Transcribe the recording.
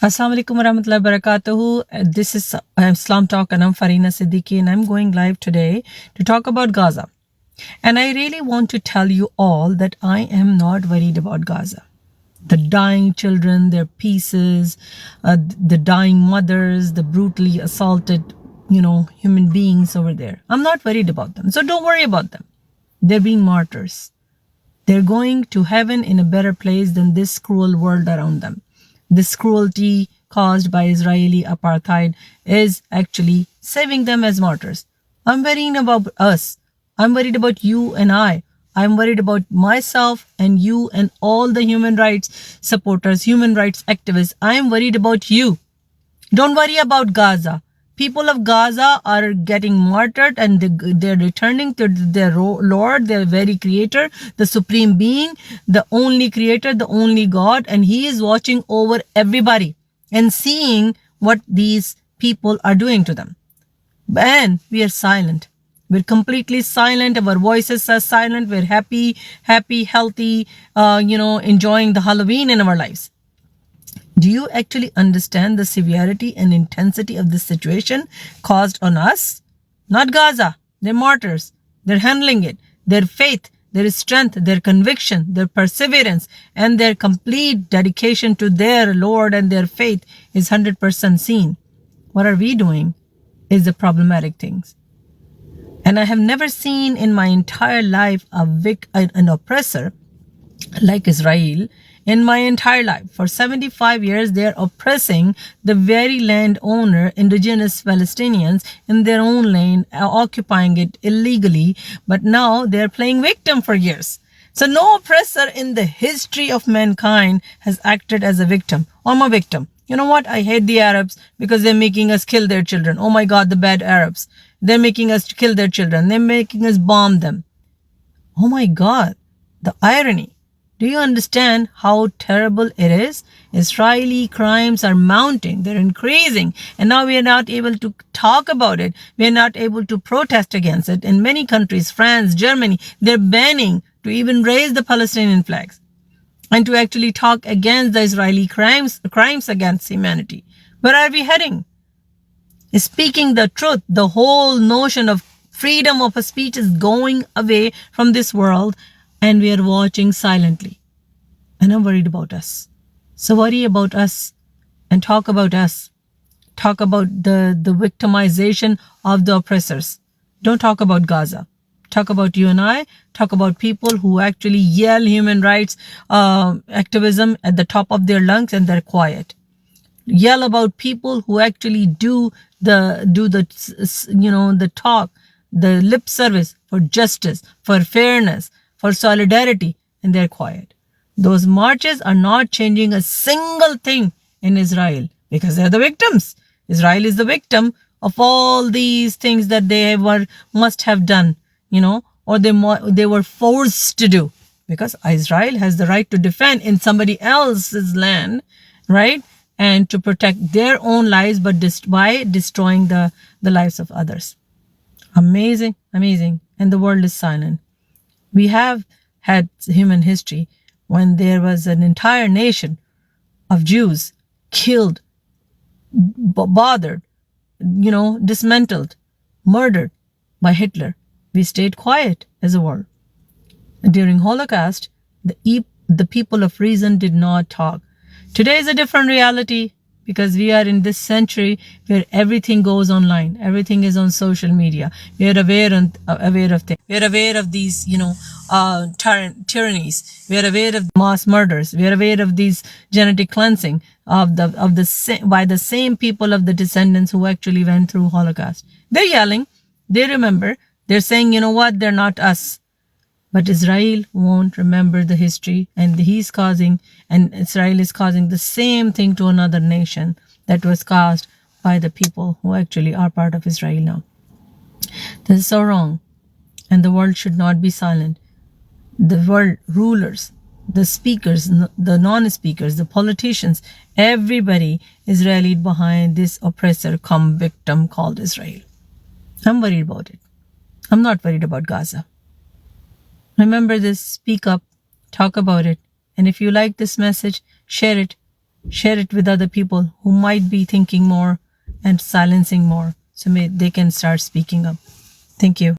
Assalamu alaikum warahmatullahi wabarakatuh. This is IslamTalk and I'm Farina Siddique and I'm going live today to talk about Gaza. And I really want to tell you all that I am not worried about Gaza. The dying children, their pieces, the dying mothers, the brutally assaulted, human beings over there. I'm not worried about them. So don't worry about them. They're being martyrs. They're going to heaven in a better place than this cruel world around them. This cruelty caused by Israeli apartheid is actually saving them as martyrs. I'm worrying about us. I'm worried about you and I. I'm worried about myself and you and all the human rights supporters, human rights activists. I'm worried about you. Don't worry about Gaza. People of Gaza are getting martyred and they're returning to their Lord, their very creator, the supreme being, the only creator, the only God. And he is watching over everybody and seeing what these people are doing to them. And we are silent. We're completely silent. Our voices are silent. We're happy, healthy, enjoying the Halloween in our lives. Do you actually understand the severity and intensity of this situation caused on us? Not Gaza. They're martyrs. They're handling it. Their faith, their strength, their conviction, their perseverance, and their complete dedication to their Lord and their faith is 100% seen. What are we doing is the problematic things. And I have never seen in my entire life an oppressor like Israel. In my entire life, for 75 years, they are oppressing the very landowner, indigenous Palestinians in their own land, occupying it illegally. But now they are playing victim for years. So no oppressor in the history of mankind has acted as a victim. I'm a victim. You know what? I hate the Arabs because they're making us kill their children. Oh my God, the bad Arabs. They're making us kill their children. They're making us bomb them. Oh my God, the irony. Do you understand how terrible it is? Israeli crimes are mounting. They're increasing. And now we are not able to talk about it. We are not able to protest against it. In many countries, France, Germany, they're banning to even raise the Palestinian flags and to actually talk against the Israeli crimes against humanity. Where are we heading? Speaking the truth, the whole notion of freedom of speech is going away from this world. And we are watching silently. And I'm worried about us. So worry about us and talk about us. Talk about the victimization of the oppressors. Don't talk about Gaza. Talk about you and I. Talk about people who actually yell human rights activism at the top of their lungs and they're quiet. Yell about people who actually do the talk, the lip service for justice, for fairness, for solidarity, and they're quiet. Those marches are not changing a single thing in Israel because they're the victims. Israel is the victim of all these things that they must have done, or they were forced to do, because Israel has the right to defend in somebody else's land, right? And to protect their own lives, but by destroying the lives of others. Amazing, amazing. And the world is silent. We have had human history when there was an entire nation of Jews killed, bothered, dismantled, murdered by Hitler. We stayed quiet as a world. During Holocaust, the people of reason did not talk. Today is a different reality because we are in this century where everything goes online. Everything is on social media. We are aware of things. We are aware of these, tyrannies. We are aware of mass murders. We are aware of these genetic cleansing by the same people of the descendants who actually went through Holocaust. They're yelling. They remember. They're saying, you know what? They're not us. But Israel won't remember the history, and Israel is causing the same thing to another nation that was caused by the people who actually are part of Israel now. This is so wrong, and the world should not be silent. The world rulers, the speakers, the non-speakers, the politicians, everybody is rallied behind this oppressor come victim called Israel. I'm worried about it. I'm not worried about Gaza. Remember this, speak up, talk about it. And if you like this message, share it. Share it with other people who might be thinking more and silencing more, so they can start speaking up. Thank you.